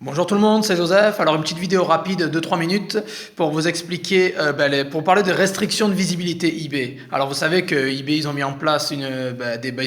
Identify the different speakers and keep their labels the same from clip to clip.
Speaker 1: Bonjour tout le monde, c'est Joseph. Alors une petite vidéo rapide de 3 minutes pour vous expliquer, pour parler des restrictions de visibilité eBay. Alors vous savez que eBay ils ont mis en place ils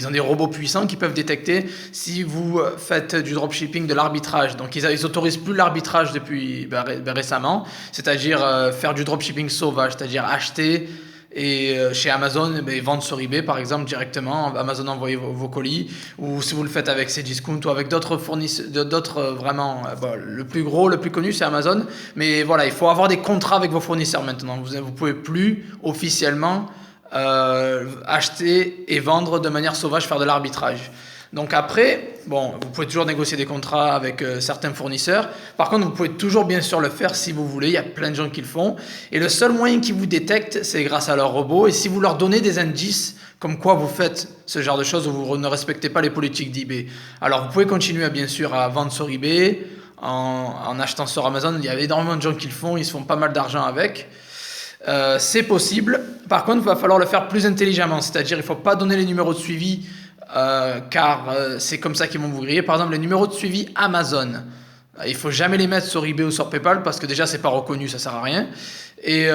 Speaker 1: ont des robots puissants qui peuvent détecter si vous faites du dropshipping, de l'arbitrage. Donc ils autorisent plus l'arbitrage depuis récemment, c'est-à-dire faire du dropshipping sauvage, c'est-à-dire acheter et chez Amazon, vendre sur eBay par exemple directement, Amazon envoyer vos colis, ou si vous le faites avec Cdiscount ou avec d'autres fournisseurs, d'autres vraiment, le plus gros, le plus connu c'est Amazon, mais voilà, il faut avoir des contrats avec vos fournisseurs maintenant, vous pouvez plus officiellement acheter et vendre de manière sauvage, faire de l'arbitrage. Donc après, vous pouvez toujours négocier des contrats avec certains fournisseurs. Par contre, vous pouvez toujours bien sûr le faire si vous voulez. Il y a plein de gens qui le font. Et le seul moyen qu'ils vous détectent, c'est grâce à leur robot. Et si vous leur donnez des indices comme quoi vous faites ce genre de choses ou vous ne respectez pas les politiques d'eBay. Alors vous pouvez continuer bien sûr à vendre sur eBay en achetant sur Amazon. Il y a énormément de gens qui le font. Ils se font pas mal d'argent avec. C'est possible. Par contre, il va falloir le faire plus intelligemment. C'est-à-dire, il ne faut pas donner les numéros de suivi car c'est comme ça qu'ils vont vous griller. Par exemple, les numéros de suivi Amazon, il faut jamais les mettre sur eBay ou sur PayPal parce que déjà c'est pas reconnu, ça sert à rien. Et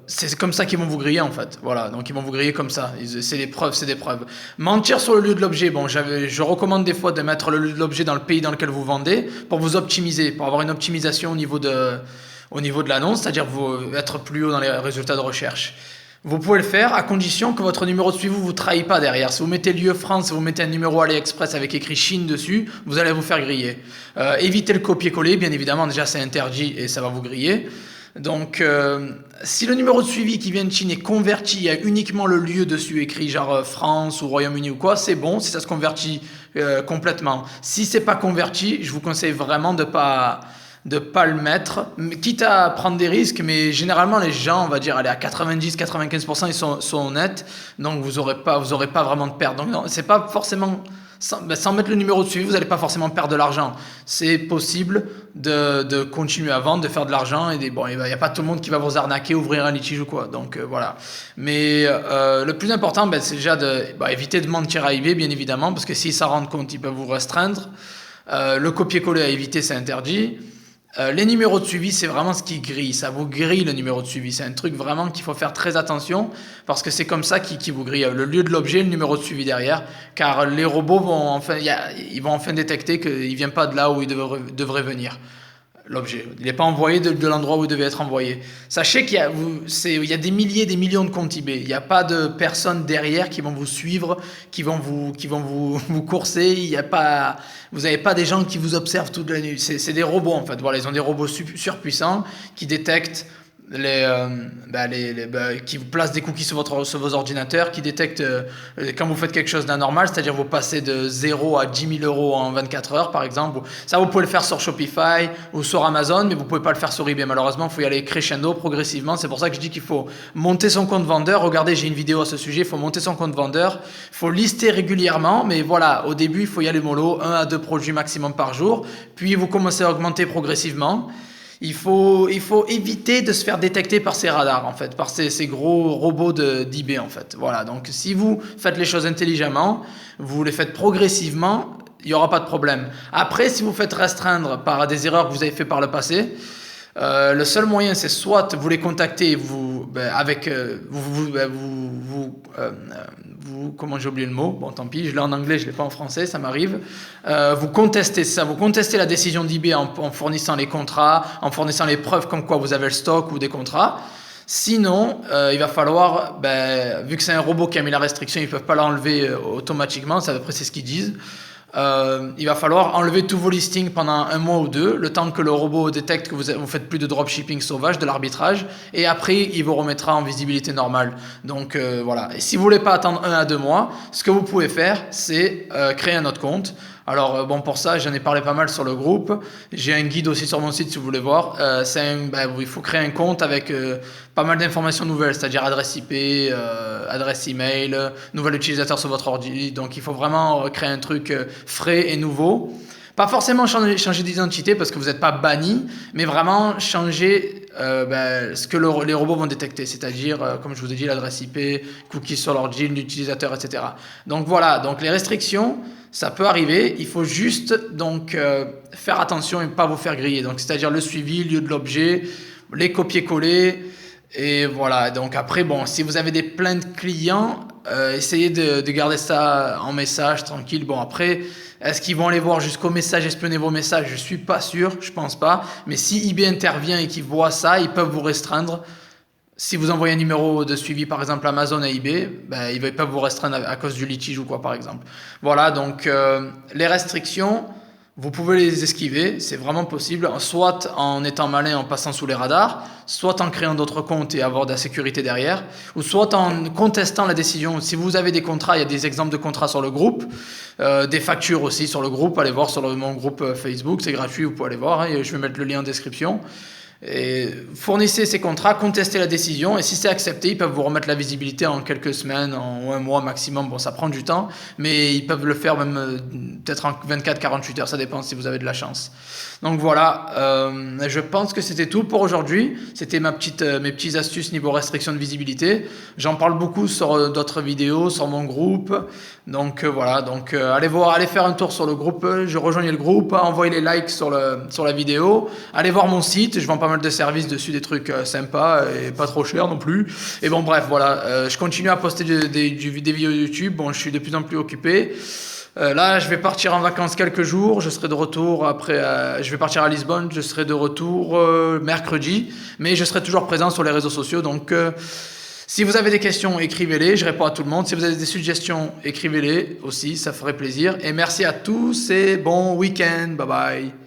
Speaker 1: c'est comme ça qu'ils vont vous griller en fait. Voilà, donc ils vont vous griller comme ça. C'est des preuves, c'est des preuves. Mentir sur le lieu de l'objet. Je recommande des fois de mettre le lieu de l'objet dans le pays dans lequel vous vendez pour vous optimiser, pour avoir une optimisation au niveau de l'annonce, c'est-à-dire être plus haut dans les résultats de recherche. Vous pouvez le faire à condition que votre numéro de suivi vous trahit pas derrière. Si vous mettez lieu France, si vous mettez un numéro AliExpress avec écrit Chine dessus, vous allez vous faire griller. Évitez le copier-coller, bien évidemment, déjà c'est interdit et ça va vous griller. Donc, si le numéro de suivi qui vient de Chine est converti, il y a uniquement le lieu dessus écrit genre France ou Royaume-Uni ou quoi, c'est bon si ça se convertit complètement. Si c'est pas converti, je vous conseille vraiment de pas le mettre, quitte à prendre des risques, mais généralement les gens, on va dire, allez, à 90-95%, ils sont honnêtes, donc vous aurez pas vraiment de perte. Donc non, c'est pas forcément, sans mettre le numéro de suivi, vous n'allez pas forcément perdre de l'argent. C'est possible de continuer à vendre, de faire de l'argent, et il n'y a pas tout le monde qui va vous arnaquer, ouvrir un litige ou quoi, donc voilà. Mais le plus important, c'est déjà éviter de mentir à eBay, bien évidemment, parce que s'ils s'en rendent compte, ils peuvent vous restreindre. Le copier-coller à éviter, c'est interdit. Les numéros de suivi, c'est vraiment ce qui grille. Ça vous grille le numéro de suivi. C'est un truc vraiment qu'il faut faire très attention parce que c'est comme ça qui vous grille. Le lieu de l'objet, le numéro de suivi derrière. Car les robots vont enfin détecter qu'il ne vient pas de là où il devrait venir. L'objet. Il n'est pas envoyé de l'endroit où il devait être envoyé. Sachez qu'il y a des milliers, des millions de comptes eBay. Il n'y a pas de personnes derrière qui vont vous suivre, qui vont vous courser. Vous n'avez pas des gens qui vous observent toute la nuit. C'est des robots en fait. Voilà, ils ont des robots surpuissants qui détectent qui vous placent des cookies sur vos ordinateurs, qui détectent quand vous faites quelque chose d'anormal, c'est-à-dire vous passez de 0 à 10 000 euros en 24 heures par exemple. Ça vous pouvez le faire sur Shopify ou sur Amazon, mais vous ne pouvez pas le faire sur eBay malheureusement. Il faut y aller crescendo, progressivement. C'est pour ça que je dis qu'il faut monter son compte vendeur. Regardez, j'ai une vidéo à ce sujet. Il faut monter son compte vendeur, il faut lister régulièrement, mais voilà, au début il faut y aller mollo, 1 à 2 produits maximum par jour, puis vous commencez à augmenter progressivement. Il faut éviter de se faire détecter par ces radars en fait, par ces gros robots d'eBay en fait. Voilà, donc si vous faites les choses intelligemment, vous les faites progressivement, il n'y aura pas de problème. Après, si vous faites restreindre par des erreurs que vous avez fait par le passé, le seul moyen c'est soit vous les contactez, comment j'ai oublié le mot, bon tant pis, je l'ai en anglais, je l'ai pas en français, ça m'arrive. Vous contestez la décision d'eBay en fournissant les contrats, en fournissant les preuves comme quoi vous avez le stock ou des contrats. Sinon, il va falloir, vu que c'est un robot qui a mis la restriction, ils peuvent pas l'enlever automatiquement, c'est à peu près c'est ce qu'ils disent. Il va falloir enlever tous vos listings pendant 1 mois ou 2, le temps que le robot détecte que vous faites plus de dropshipping sauvage, de l'arbitrage, et après il vous remettra en visibilité normale. Donc voilà. Et si vous voulez pas attendre 1 à 2 mois, ce que vous pouvez faire, c'est créer un autre compte. Alors pour ça, j'en ai parlé pas mal sur le groupe. J'ai un guide aussi sur mon site si vous voulez voir. Il faut créer un compte avec pas mal d'informations nouvelles, c'est-à-dire adresse IP, adresse email, nouvel utilisateur sur votre ordi. Donc il faut vraiment créer un truc frais et nouveau. Pas forcément changer d'identité parce que vous n'êtes pas banni, mais vraiment changer ce que les robots vont détecter, c'est-à-dire, comme je vous ai dit, l'adresse IP, cookies sur l'origine, l'utilisateur, etc. Donc voilà, donc les restrictions, ça peut arriver, il faut juste donc faire attention et ne pas vous faire griller. Donc c'est-à-dire le suivi, lieu de l'objet, les copier-coller, et voilà. Donc après, bon, si vous avez des plaintes clients, essayez de garder ça en message, tranquille. Bon après, est-ce qu'ils vont aller voir jusqu'au message, espionner vos messages? Je suis pas sûr, je pense pas. Mais si eBay intervient et qu'ils voient ça, ils peuvent vous restreindre. Si vous envoyez un numéro de suivi, par exemple Amazon à eBay, ben, ils ne peuvent vous restreindre à cause du litige ou quoi, par exemple. Voilà, donc les restrictions, vous pouvez les esquiver, c'est vraiment possible, soit en étant malin, en passant sous les radars, soit en créant d'autres comptes et avoir de la sécurité derrière, ou soit en contestant la décision. Si vous avez des contrats, il y a des exemples de contrats sur le groupe, des factures aussi sur le groupe, allez voir sur mon groupe Facebook, c'est gratuit, vous pouvez aller voir, hein, je vais mettre le lien en description. Et fournissez ces contrats, contestez la décision, et si c'est accepté, ils peuvent vous remettre la visibilité en quelques semaines, en un mois maximum. Bon, ça prend du temps, mais ils peuvent le faire même peut-être en 24-48 heures, ça dépend si vous avez de la chance. Donc voilà, je pense que c'était tout pour aujourd'hui. C'était mes petites astuces niveau restriction de visibilité. J'en parle beaucoup sur d'autres vidéos, sur mon groupe. Donc voilà, donc allez faire un tour sur le groupe, rejoignez le groupe, envoyez les likes sur la vidéo, allez voir mon site, je vends pas mal de services dessus, des trucs sympas et pas trop chers non plus. Et bon bref, voilà, je continue à poster des vidéos YouTube, bon je suis de plus en plus occupé. Là, je vais partir en vacances quelques jours. Je serai de retour après. Je vais partir à Lisbonne. Je serai de retour mercredi. Mais je serai toujours présent sur les réseaux sociaux. Donc, si vous avez des questions, écrivez-les. Je réponds à tout le monde. Si vous avez des suggestions, écrivez-les aussi. Ça ferait plaisir. Et merci à tous et bon week-end. Bye bye.